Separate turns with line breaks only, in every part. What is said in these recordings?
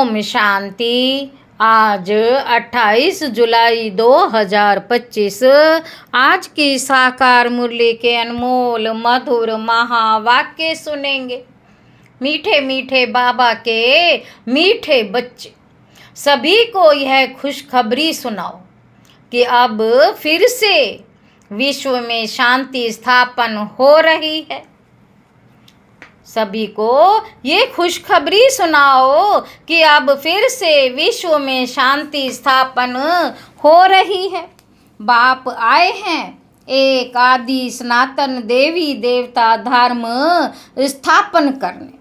ओम शांति। आज 28 जुलाई 2025 आज की साकार मुरली के अनमोल मधुर महावाक्य सुनेंगे। मीठे मीठे बाबा के मीठे बच्चे, सभी को यह खुशखबरी सुनाओ कि अब फिर से विश्व में शांति स्थापन हो रही है। सभी को ये खुशखबरी सुनाओ कि अब फिर से विश्व में शांति स्थापन हो रही है। बाप आए हैं एक आदि सनातन देवी देवता धर्म स्थापन करने।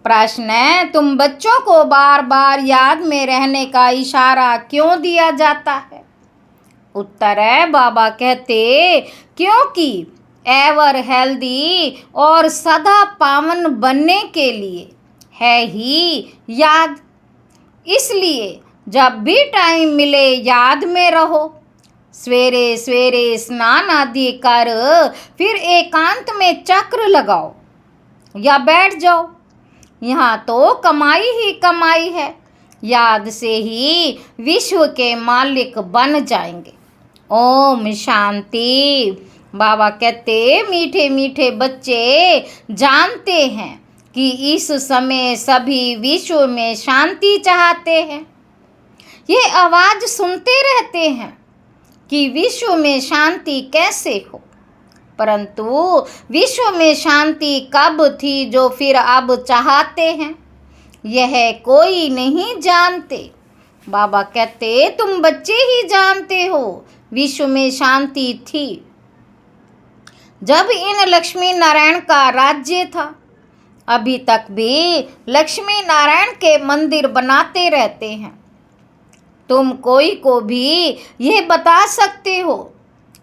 प्रश्न है, तुम बच्चों को बार बार याद में रहने का इशारा क्यों दिया जाता है? उत्तर है, बाबा कहते क्योंकि एवर हेल्दी और सदा पावन बनने के लिए है ही याद। इसलिए जब भी टाइम मिले याद में रहो। सवेरे सवेरे स्नान आदि कर फिर एकांत में चक्र लगाओ या बैठ जाओ। यहाँ तो कमाई ही कमाई है। याद से ही विश्व के मालिक बन जाएंगे। ओम शांति। बाबा कहते मीठे मीठे बच्चे जानते हैं कि इस समय सभी विश्व में शांति चाहते हैं। ये आवाज़ सुनते रहते हैं कि विश्व में शांति कैसे हो, परंतु विश्व में शांति कब थी जो फिर अब चाहते हैं, यह कोई नहीं जानते। बाबा कहते तुम बच्चे ही जानते हो विश्व में शांति थी जब इन लक्ष्मी नारायण का राज्य था। अभी तक भी लक्ष्मी नारायण के मंदिर बनाते रहते हैं। तुम कोई को भी ये बता सकते हो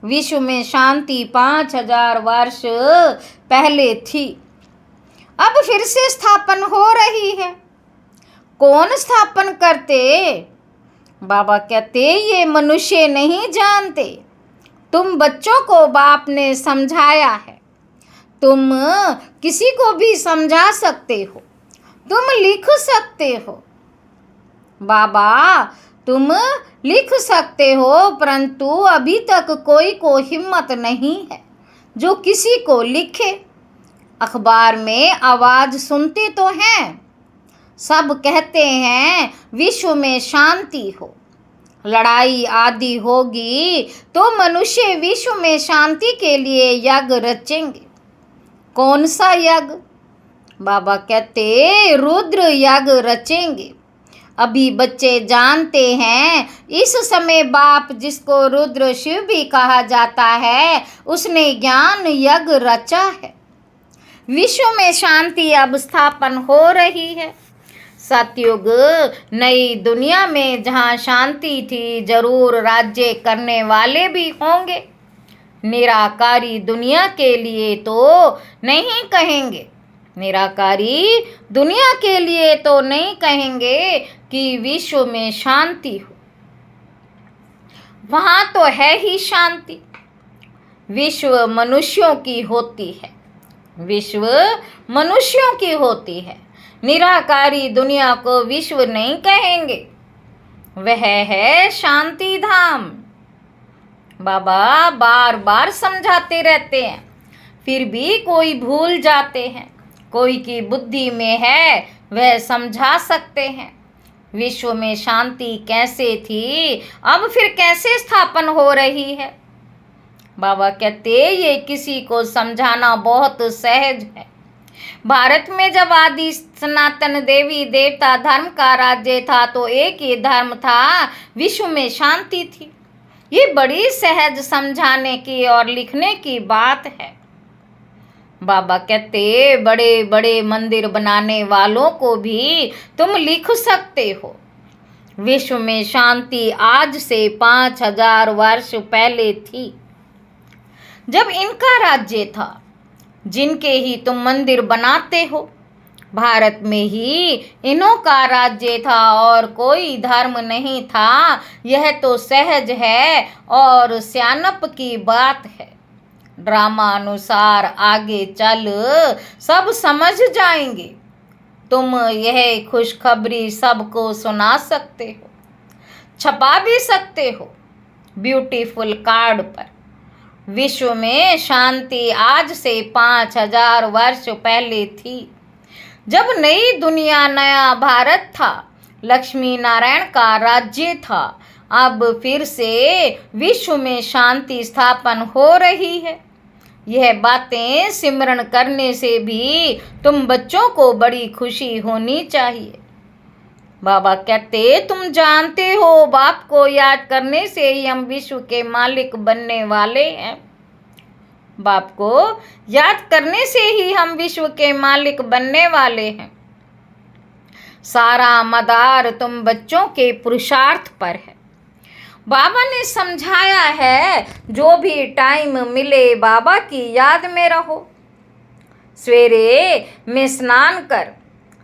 विश्व में शांति 5000 वर्ष पहले थी, अब फिर से स्थापन हो रही है। कौन स्थापन करते? बाबा कहते ये मनुष्य नहीं जानते। तुम बच्चों को बाप ने समझाया है। तुम किसी को भी समझा सकते हो, तुम लिख सकते हो। बाबा तुम लिख सकते हो, परंतु अभी तक कोई को हिम्मत नहीं है जो किसी को लिखे। अखबार में आवाज़ सुनते तो हैं, सब कहते हैं विश्व में शांति हो, लड़ाई आदि होगी तो मनुष्य विश्व में शांति के लिए यज्ञ रचेंगे। कौन सा यज्ञ? बाबा कहते रुद्र यज्ञ रचेंगे। अभी बच्चे जानते हैं इस समय बाप जिसको रुद्र शिव भी कहा जाता है, उसने ज्ञान यज्ञ रचा है। विश्व में शांति अब स्थापन हो रही है। सतयुग नई दुनिया में जहाँ शांति थी, जरूर राज्य करने वाले भी होंगे। निराकारी दुनिया के लिए तो नहीं कहेंगे, निराकारी दुनिया के लिए तो नहीं कहेंगे कि विश्व में शांति हो। वहाँ तो है ही शांति। विश्व मनुष्यों की होती है, विश्व मनुष्यों की होती है। निराकारी दुनिया को विश्व नहीं कहेंगे, वह है शांति धाम। बाबा बार बार समझाते रहते हैं, फिर भी कोई भूल जाते हैं। कोई की बुद्धि में है वह समझा सकते हैं विश्व में शांति कैसे थी, अब फिर कैसे स्थापन हो रही है। बाबा कहते ये किसी को समझाना बहुत सहज है। भारत में जब आदि सनातन देवी देवता धर्म का राज्य था तो एक ही धर्म था, विश्व में शांति थी। ये बड़ी सहज समझाने की और लिखने की बात है। बाबा कहते बड़े बड़े मंदिर बनाने वालों को भी तुम लिख सकते हो विश्व में शांति आज से 5000 वर्ष पहले थी, जब इनका राज्य था, जिनके ही तुम मंदिर बनाते हो। भारत में ही इन्हों का राज्य था और कोई धर्म नहीं था। यह तो सहज है और स्यानप की बात है। ड्रामा अनुसार आगे चल सब समझ जाएंगे। तुम यह खुशखबरी सबको सुना सकते हो, छपा भी सकते हो ब्यूटीफुल कार्ड पर। विश्व में शांति आज से 5000 वर्ष पहले थी, जब नई दुनिया नया भारत था, लक्ष्मी नारायण का राज्य था। अब फिर से विश्व में शांति स्थापन हो रही है। यह बातें सिमरन करने से भी तुम बच्चों को बड़ी खुशी होनी चाहिए। बाबा कहते, तुम जानते हो बाप को याद करने से ही हम विश्व के मालिक बनने वाले हैं। बाप को याद करने से ही हम विश्व के मालिक बनने वाले हैं। सारा मदार तुम बच्चों के पुरुषार्थ पर है। बाबा ने समझाया है, जो भी टाइम मिले बाबा की याद में रहो। सवेरे में स्नान कर,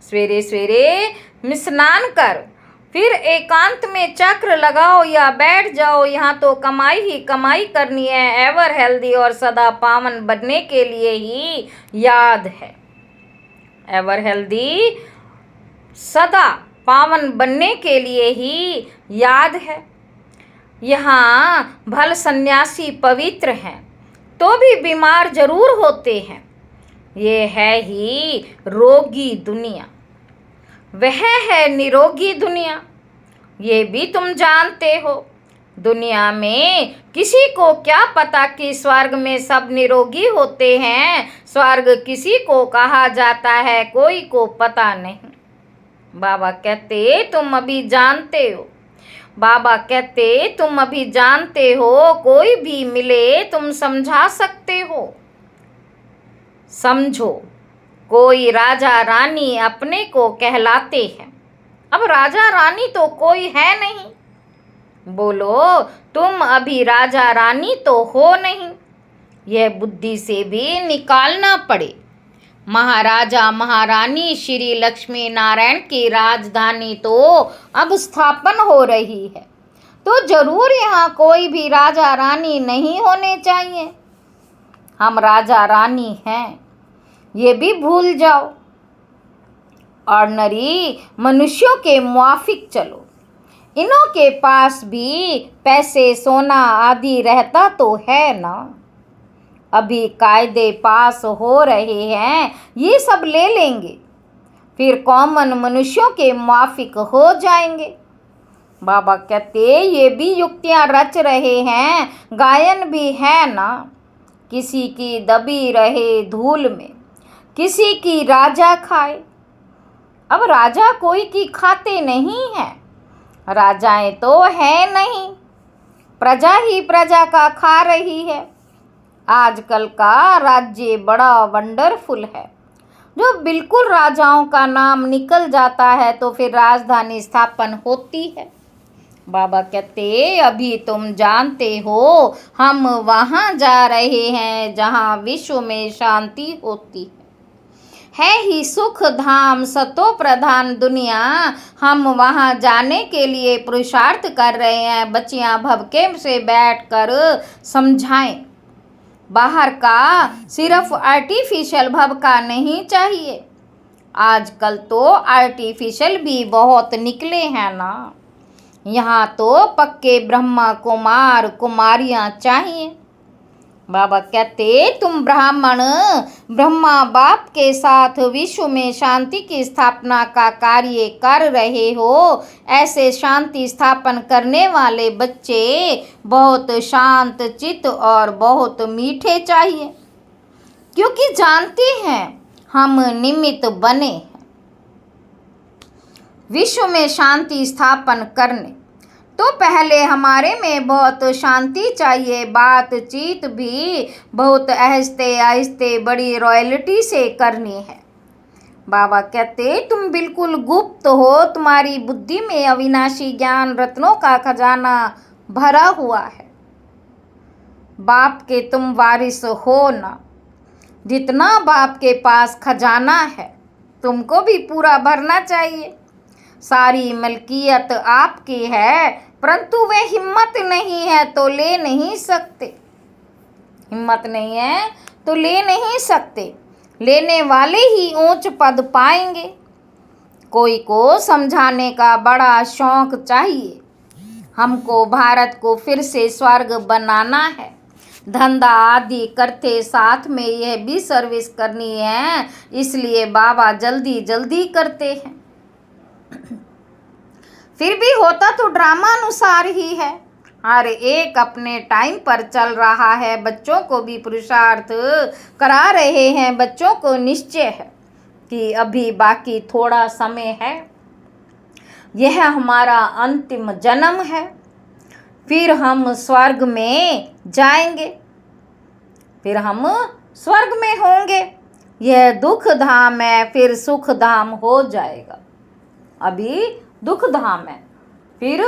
सवेरे में स्नान कर, फिर एकांत में चक्र लगाओ या बैठ जाओ। यहाँ तो कमाई ही कमाई करनी है। एवर हेल्दी और सदा पावन बनने के लिए ही याद है। एवर हेल्दी सदा पावन बनने के लिए ही याद है। यहाँ भल सन्यासी पवित्र हैं तो भी बीमार जरूर होते हैं। ये है ही रोगी दुनिया, वह है निरोगी दुनिया। ये भी तुम जानते हो। दुनिया में किसी को क्या पता कि स्वर्ग में सब निरोगी होते हैं। स्वर्ग किसी को कहा जाता है, कोई को पता नहीं। बाबा कहते, तुम अभी जानते हो। बाबा कहते, तुम अभी जानते हो। कोई भी मिले तुम समझा सकते हो। समझो, कोई राजा रानी अपने को कहलाते हैं। अब राजा रानी तो कोई है नहीं। बोलो, तुम अभी राजा रानी तो हो नहीं। यह बुद्धि से भी निकालना पड़े। महाराजा महारानी श्री लक्ष्मी नारायण की राजधानी तो अब स्थापन हो रही है, तो जरूर यहाँ कोई भी राजा रानी नहीं होने चाहिए। हम राजा रानी हैं, ये भी भूल जाओ। ऑर्डिनरी मनुष्यों के मुआफिक चलो। इन्हों के पास भी पैसे सोना आदि रहता तो है ना। अभी कायदे पास हो रहे हैं, ये सब ले लेंगे, फिर कॉमन मनुष्यों के मुआफिक हो जाएंगे। बाबा कहते, ये भी युक्तियां रच रहे हैं। गायन भी है ना, किसी की दबी रहे धूल में, किसी की राजा खाए। अब राजा कोई की खाते नहीं है। राजाएं तो है नहीं, प्रजा ही प्रजा का खा रही है। आजकल का राज्य बड़ा वंडरफुल है। जो बिल्कुल राजाओं का नाम निकल जाता है तो फिर राजधानी स्थापन होती है। बाबा कहते, अभी तुम जानते हो, हम वहाँ जा रहे हैं जहाँ विश्व में शांति होती है ही सुख धाम, सतो प्रधान दुनिया। हम वहाँ जाने के लिए पुरुषार्थ कर रहे हैं। बच्चियाँ भवके से बैठकर समझाएं। बाहर का सिर्फ आर्टिफिशियल भवका नहीं चाहिए। आजकल तो आर्टिफिशियल भी बहुत निकले हैं ना। यहाँ तो पक्के ब्रह्मा कुमार कुमारियाँ चाहिए। बाबा कहते, तुम ब्राह्मण ब्रह्मा बाप के साथ विश्व में शांति की स्थापना का कार्य कर रहे हो। ऐसे शांति स्थापन करने वाले बच्चे बहुत शांत चित्त और बहुत मीठे चाहिए, क्योंकि जानते हैं हम निमित्त बने हैं विश्व में शांति स्थापन करने। तो पहले हमारे में बहुत शांति चाहिए। बातचीत भी बहुत आहिस्ते आहिस्ते बड़ी रॉयल्टी से करनी है। बाबा कहते, तुम बिल्कुल गुप्त हो। तुम्हारी बुद्धि में अविनाशी ज्ञान रत्नों का खजाना भरा हुआ है। बाप के तुम वारिस हो ना। जितना बाप के पास खजाना है, तुमको भी पूरा भरना चाहिए। सारी मलकियत आपकी है, परंतु वे हिम्मत नहीं है तो ले नहीं सकते। हिम्मत नहीं है तो ले नहीं सकते। लेने वाले ही ऊंच पद पाएंगे। कोई को समझाने का बड़ा शौक चाहिए। हमको भारत को फिर से स्वर्ग बनाना है। धंधा आदि करते साथ में यह भी सर्विस करनी है, इसलिए बाबा जल्दी जल्दी करते हैं। फिर भी होता तो ड्रामा अनुसार ही है। हर एक अपने टाइम पर चल रहा है। बच्चों को भी पुरुषार्थ करा रहे हैं। बच्चों को निश्चय है कि अभी बाकी थोड़ा समय है, यह हमारा अंतिम जन्म है, फिर हम स्वर्ग में जाएंगे, फिर हम स्वर्ग में होंगे। यह दुख धाम है, फिर सुख धाम हो जाएगा। अभी दुख धाम है, फिर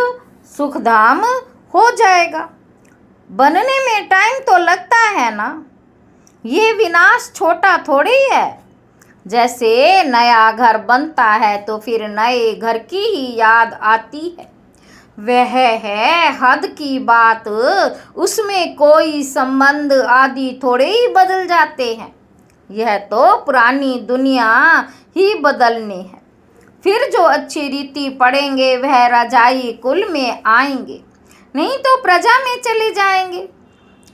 सुख धाम हो जाएगा। बनने में टाइम तो लगता है ना। ये विनाश छोटा थोड़ी है। जैसे नया घर बनता है तो फिर नए घर की ही याद आती है। वह है हद की बात, उसमें कोई संबंध आदि थोड़े ही बदल जाते हैं। यह तो पुरानी दुनिया ही बदलनी है। फिर जो अच्छी रीति पढ़ेंगे वह रजाई कुल में आएंगे, नहीं तो प्रजा में चले जाएंगे।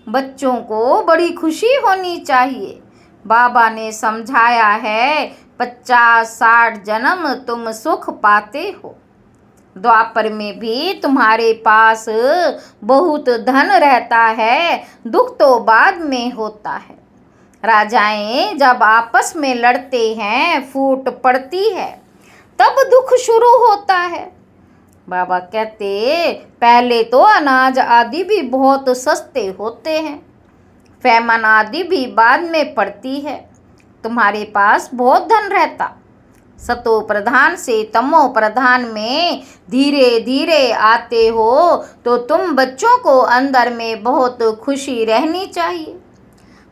बच्चों को बड़ी खुशी होनी चाहिए। बाबा ने समझाया है, 50-60 जन्म तुम सुख पाते हो। द्वापर में भी तुम्हारे पास बहुत धन रहता है, दुख तो बाद में होता है। राजाएं जब आपस में लड़ते हैं, फूट पड़ती है, तब दुख शुरू होता है। बाबा कहते, पहले तो अनाज आदि भी बहुत सस्ते होते हैं, फैमन आदि भी बाद में पड़ती है। तुम्हारे पास बहुत धन रहता, सतो प्रधान से तमो प्रधान में धीरे धीरे आते हो, तो तुम बच्चों को अंदर में बहुत खुशी रहनी चाहिए।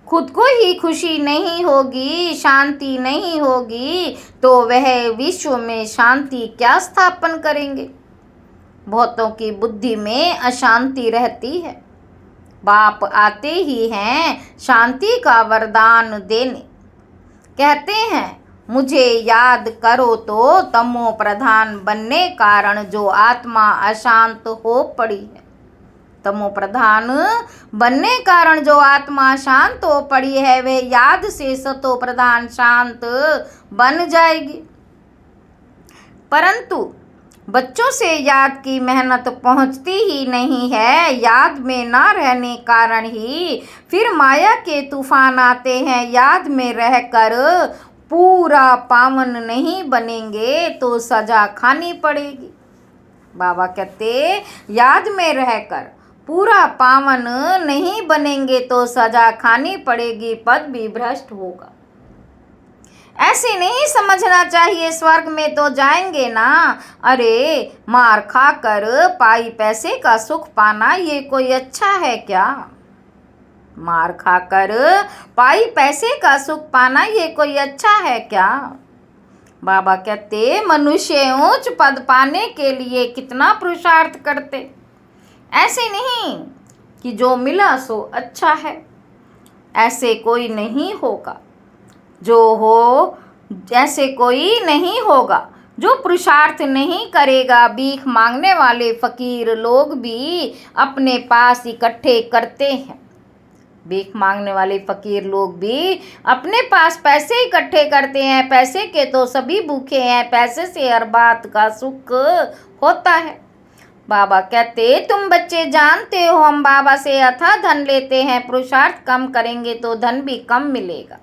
खुद को ही खुशी नहीं होगी, शांति नहीं होगी, तो वह विश्व में शांति क्या स्थापन करेंगे। बहुतों की बुद्धि में अशांति रहती है। बाप आते ही हैं शांति का वरदान देने। कहते हैं, मुझे याद करो तो तमो प्रधान बनने कारण जो आत्मा अशांत हो पड़ी है। तमो प्रधान बनने कारण जो आत्मा शांत हो पड़ी है, वे याद से सतो प्रधान शांत बन जाएगी। परंतु बच्चों से याद की मेहनत पहुंचती ही नहीं है। याद में ना रहने कारण ही फिर माया के तूफान आते हैं। याद में रहकर पूरा पावन नहीं बनेंगे तो सजा खानी पड़ेगी। बाबा कहते, याद में रहकर पूरा पावन नहीं बनेंगे तो सजा खानी पड़ेगी, पद भी भ्रष्ट होगा। ऐसे नहीं समझना चाहिए स्वर्ग में तो जाएंगे ना। अरे मार खाकर पाई पैसे का सुख पाना ये कोई अच्छा है क्या? मार खाकर पाई पैसे का सुख पाना ये कोई अच्छा है क्या? बाबा कहते, मनुष्य ऊंच पद पाने के लिए कितना पुरुषार्थ करते। ऐसे नहीं कि जो मिला सो अच्छा है, ऐसे कोई नहीं होगा। जो हो ऐसे कोई नहीं होगा जो पुरुषार्थ नहीं करेगा। भीख मांगने वाले फकीर लोग भी अपने पास इकट्ठे करते हैं। भीख मांगने वाले फकीर लोग भी अपने पास पैसे इकट्ठे करते हैं। पैसे के तो सभी भूखे हैं, पैसे से हर बात का सुख होता है। बाबा कहते, तुम बच्चे जानते हो हम बाबा से अथाह धन लेते हैं, पुरुषार्थ कम करेंगे तो धन भी कम मिलेगा।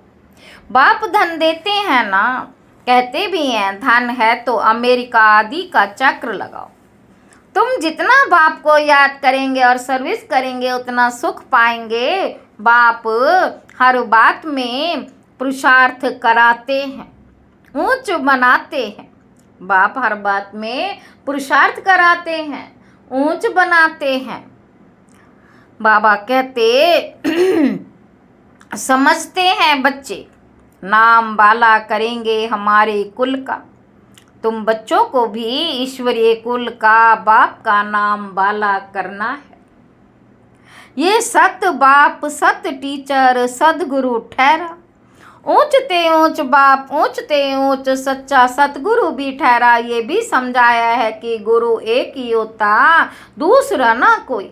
बाप धन देते हैं ना, कहते भी हैं धन है तो अमेरिका आदि का चक्र लगाओ। तुम जितना बाप को याद करेंगे और सर्विस करेंगे उतना सुख पाएंगे। बाप हर बात में पुरुषार्थ कराते हैं, ऊंच बनाते हैं। बाप हर बात में पुरुषार्थ कराते हैं, ऊंच बनाते हैं। बाबा कहते, समझते हैं बच्चे नाम बाला करेंगे हमारे कुल का। तुम बच्चों को भी ईश्वरीय कुल का बाप का नाम बाला करना है। ये सत बाप, सत टीचर, सदगुरु ठहरा। ऊंचते ऊंच बाप ऊंचते ऊंच सच्चा सतगुरु भी ठहरा। ये भी समझाया है कि गुरु एक ही होता, दूसरा ना कोई।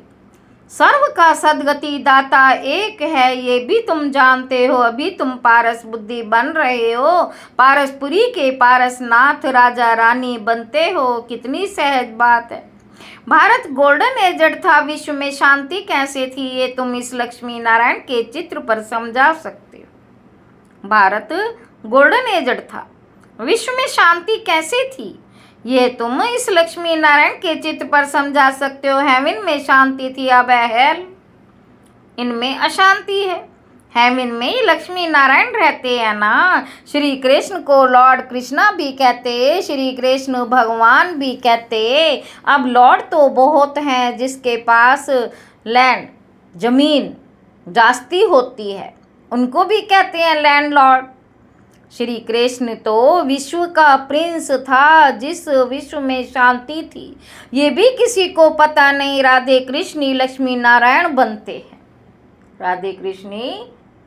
सर्व का सदगति दाता एक है, ये भी तुम जानते हो। अभी तुम पारस बुद्धि बन रहे हो, पारसपुरी के पारसनाथ राजा रानी बनते हो। कितनी सहज बात है। भारत गोल्डन एजड था, विश्व में शांति कैसे थी, ये तुम इस लक्ष्मी नारायण के चित्र पर समझा सकते हो। भारत गोल्डन एजड था, विश्व में शांति कैसे थी, ये तुम इस लक्ष्मी नारायण के चित्र पर समझा सकते हो। हेवन में शांति थी, अब हेल इनमें अशांति है। हेवन में लक्ष्मी नारायण रहते हैं ना। श्री कृष्ण को लॉर्ड कृष्णा भी कहते, श्री कृष्ण भगवान भी कहते। अब लॉर्ड तो बहुत हैं जिसके पास लैंड जमीन जास्ती होती है, उनको भी कहते हैं लैंड लॉर्ड। श्री कृष्ण तो विश्व का प्रिंस था, जिस विश्व में शांति थी ये भी किसी को पता नहीं। राधे कृष्ण लक्ष्मी नारायण बनते हैं, राधे कृष्ण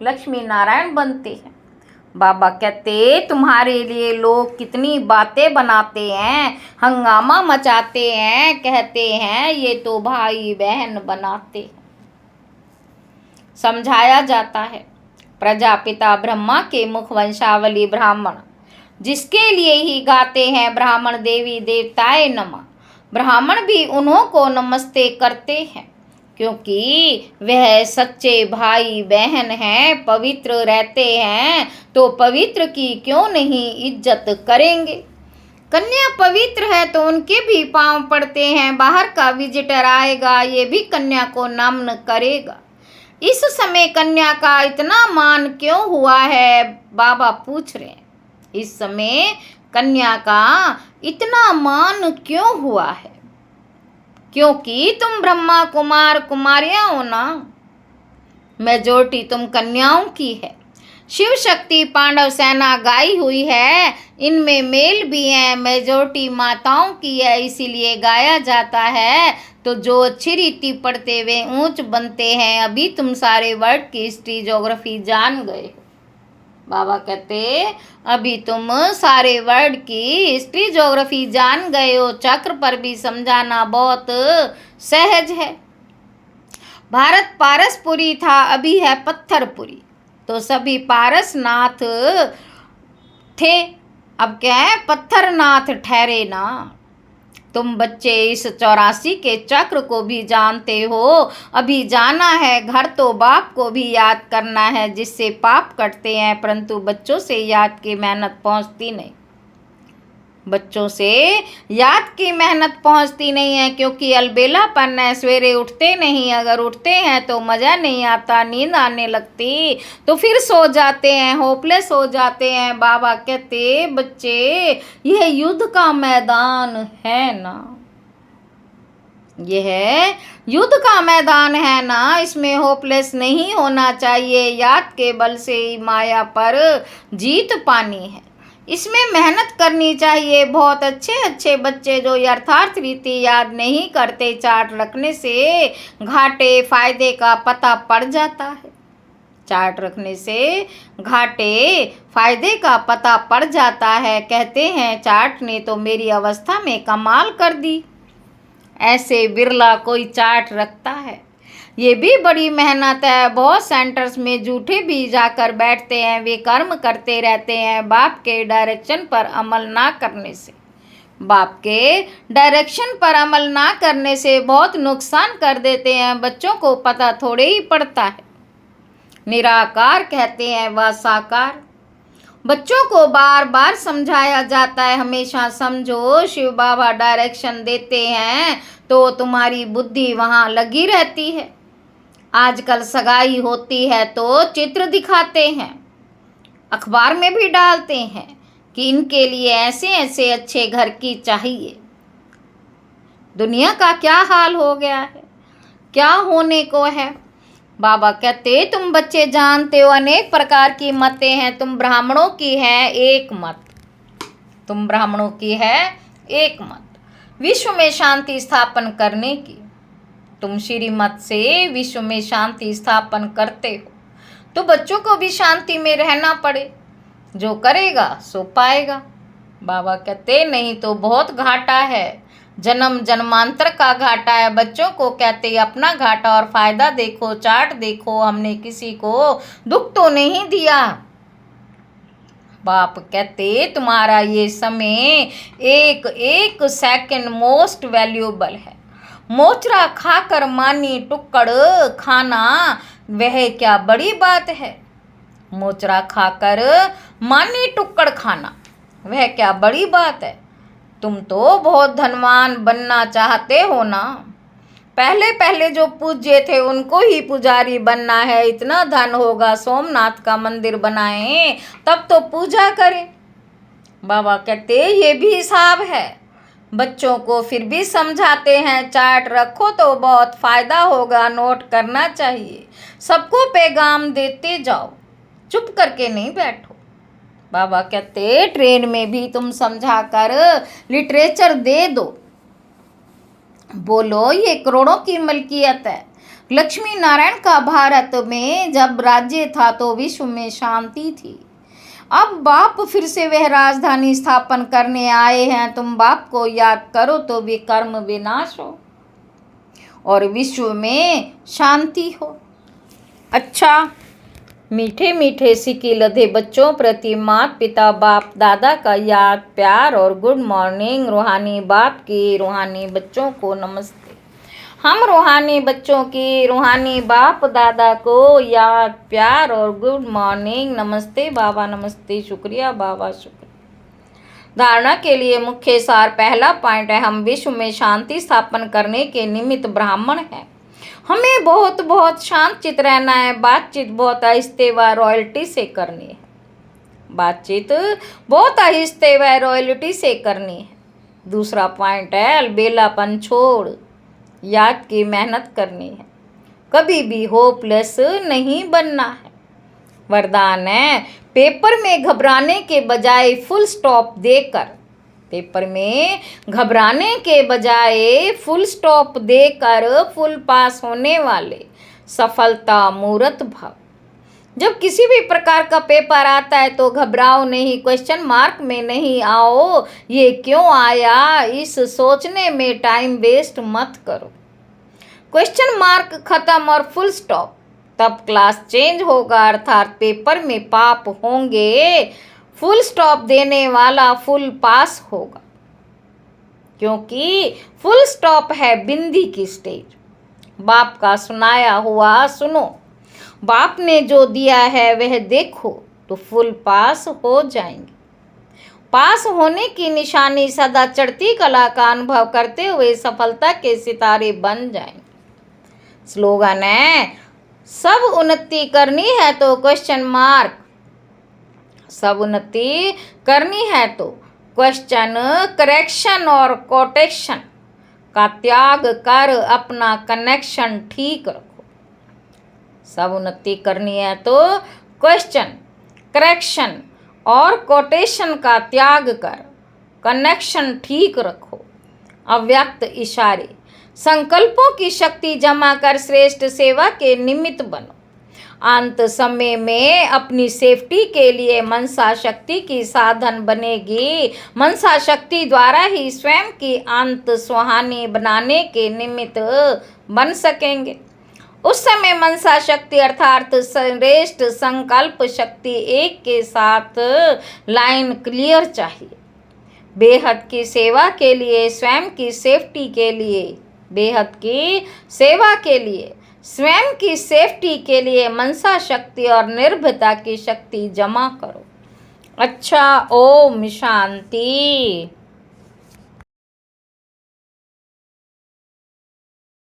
लक्ष्मी नारायण बनते हैं। बाबा कहते तुम्हारे लिए लोग कितनी बातें बनाते हैं, हंगामा मचाते हैं, कहते हैं ये तो भाई बहन बनाते हैं। समझाया जाता है प्रजापिता ब्रह्मा के मुख वंशावली ब्राह्मण, जिसके लिए ही गाते हैं ब्राह्मण देवी देवताए नमः। ब्राह्मण भी उन्हों को नमस्ते करते हैं, क्योंकि वह सच्चे भाई बहन हैं, पवित्र रहते हैं, तो पवित्र की क्यों नहीं इज्जत करेंगे। कन्या पवित्र है तो उनके भी पांव पड़ते हैं। बाहर का विजिटर आएगा, ये भी कन्या को नमन करेगा। इस समय कन्या का इतना मान क्यों हुआ है, बाबा पूछ रहे हैं। इस समय कन्या का इतना मान क्यों हुआ है, क्योंकि तुम ब्रह्मा कुमार कुमारियां हो ना। मेजोरिटी तुम कन्याओं की है। शिव शक्ति पांडव सेना गाई हुई है, इनमें मेल भी हैं। मेजोरिटी माताओं की है, इसीलिए गाया जाता है। तो जो अच्छी रीति पढ़ते हुए ऊंच बनते हैं। अभी तुम सारे वर्ड की हिस्ट्री ज्योग्राफी जान गए हो। बाबा कहते अभी तुम सारे वर्ड की हिस्ट्री ज्योग्राफी जान गए हो। चक्र पर भी समझाना बहुत सहज है। भारत पारसपुरी था, अभी है पत्थरपुरी। तो सभी पारसनाथ थे, अब क्या है पत्थरनाथ ठहरे ना। तुम बच्चे इस 84 के चक्र को भी जानते हो। अभी जाना है घर तो बाप को भी याद करना है, जिससे पाप कटते हैं। परंतु बच्चों से याद की मेहनत पहुंचती नहीं, बच्चों से याद की मेहनत पहुंचती नहीं है, क्योंकि अलबेलापन है। सवेरे उठते नहीं, अगर उठते हैं तो मज़ा नहीं आता, नींद आने लगती, तो फिर सो जाते हैं, होपलेस हो जाते हैं। बाबा कहते बच्चे यह युद्ध का मैदान है ना, यह युद्ध का मैदान है ना, इसमें होपलेस नहीं होना चाहिए। याद के बल से ही माया पर जीत पानी है, इसमें मेहनत करनी चाहिए। बहुत अच्छे अच्छे बच्चे जो यथार्थ रीति याद नहीं करते, चार्ट रखने से घाटे फायदे का पता पड़ जाता है। चार्ट रखने से घाटे फायदे का पता पड़ जाता है। कहते हैं चार्ट ने तो मेरी अवस्था में कमाल कर दी। ऐसे बिरला कोई चार्ट रखता है, ये भी बड़ी मेहनत है। बहुत सेंटर्स में झूठे भी जाकर बैठते हैं, वे कर्म करते रहते हैं बाप के डायरेक्शन पर अमल ना करने से। बाप के डायरेक्शन पर अमल ना करने से बहुत नुकसान कर देते हैं। बच्चों को पता थोड़े ही पड़ता है। निराकार कहते हैं व साकार। बच्चों को बार बार समझाया जाता है, हमेशा समझो शिव बाबा डायरेक्शन देते हैं तो तुम्हारी बुद्धि वहाँ लगी रहती है। आजकल सगाई होती है तो चित्र दिखाते हैं, अखबार में भी डालते हैं कि इनके लिए ऐसे ऐसे अच्छे घर की चाहिए। दुनिया का क्या हाल हो गया है, क्या होने को है। बाबा कहते तुम बच्चे जानते हो अनेक प्रकार की मतें हैं, तुम ब्राह्मणों की है एक मत, तुम ब्राह्मणों की है एक मत विश्व में शांति स्थापन करने की। तुम श्रीमत से विश्व में शांति स्थापन करते हो। तो बच्चों को भी शांति में रहना पड़े। जो करेगा सो पाएगा। बाबा कहते नहीं तो बहुत घाटा है, जन्म जन्मांतर का घाटा है। बच्चों को कहते अपना घाटा और फायदा देखो, चार्ट देखो, हमने किसी को दुख तो नहीं दिया। बाप कहते तुम्हारा ये समय एक एक सेकंड मोस्ट वैल्यूएबल है। मोचरा खाकर मानी टुक्कड़ खाना वह क्या बड़ी बात है। मोचरा खाकर मानी टुक्कड़ खाना वह क्या बड़ी बात है। तुम तो बहुत धनवान बनना चाहते हो ना। पहले पहले जो पूज्य थे उनको ही पुजारी बनना है। इतना धन होगा सोमनाथ का मंदिर बनाएं तब तो पूजा करें। बाबा कहते ये भी हिसाब है। बच्चों को फिर भी समझाते हैं चार्ट रखो तो बहुत फ़ायदा होगा, नोट करना चाहिए। सबको पैगाम देते जाओ, चुप करके नहीं बैठो। बाबा कहते ट्रेन में भी तुम समझा कर लिटरेचर दे दो। बोलो ये करोड़ों की मलकियत है। लक्ष्मी नारायण का भारत में जब राज्य था तो विश्व में शांति थी। अब बाप फिर से वह राजधानी स्थापन करने आए हैं। तुम बाप को याद करो तो विकर्म विनाश हो और विश्व में शांति हो। अच्छा, मीठे मीठे सिक्के लदे बच्चों प्रति माता पिता बाप दादा का याद प्यार और गुड मॉर्निंग। रूहानी बाप की रूहानी बच्चों को नमस्ते। हम रूहानी बच्चों की रूहानी बाप दादा को याद प्यार और गुड मॉर्निंग। नमस्ते बाबा, नमस्ते, शुक्रिया बाबा, शुक्रिया। धारणा के लिए मुख्य सार पहला पॉइंट है, हम विश्व में शांति स्थापन करने के निमित्त ब्राह्मण हैं। हमें बहुत बहुत शांत चित रहना है। बातचीत बहुत आहिस्ते व रॉयल्टी से करनी है। बातचीत बहुत आहिस्ते व रॉयल्टी से करनी है। दूसरा पॉइंट है, अलबेलापन छोड़ याद की मेहनत करनी है। कभी भी होपलेस नहीं बनना है। वरदान है, पेपर में घबराने के बजाय फुल स्टॉप देकर, पेपर में घबराने के बजाय फुल स्टॉप देकर फुल पास होने वाले सफलता मूर्त भाव। जब किसी भी प्रकार का पेपर आता है तो घबराओ नहीं, क्वेश्चन मार्क में नहीं आओ ये क्यों आया इस सोचने में टाइम वेस्ट मत करो। क्वेश्चन मार्क खत्म और फुल स्टॉप, तब क्लास चेंज होगा, अर्थात पेपर में पाप होंगे। फुल स्टॉप देने वाला फुल पास होगा, क्योंकि फुल स्टॉप है बिंदी की स्टेज। बाप का सुनाया हुआ सुनो, बाप ने जो दिया है वह देखो तो फुल पास हो जाएंगे। पास होने की निशानी सदा चढ़ती कला का अनुभव करते हुए सफलता के सितारे बन जाएंगे। स्लोगन है, सब उन्नति करनी है तो क्वेश्चन मार्क, सब उन्नति करनी है तो क्वेश्चन करेक्शन और कोटेक्शन का त्याग कर अपना कनेक्शन ठीक रखो। सब उन्नति करनी है तो क्वेश्चन करेक्शन और कोटेशन का त्याग कर कनेक्शन ठीक रखो। अव्यक्त इशारे, संकल्पों की शक्ति जमा कर श्रेष्ठ सेवा के निमित्त बनो। अंत समय में अपनी सेफ्टी के लिए मनसा शक्ति की साधन बनेगी। मनसा शक्ति द्वारा ही स्वयं की अंत सुहानी बनाने के निमित्त बन सकेंगे। उस समय मनसा शक्ति अर्थात श्रेष्ठ संकल्प शक्ति एक के साथ लाइन क्लियर चाहिए। बेहद की सेवा के लिए, स्वयं की सेफ्टी के लिए, बेहद की सेवा के लिए, स्वयं की सेफ्टी के लिए मनसा शक्ति और निर्भयता की शक्ति जमा करो। अच्छा, ओम शांति।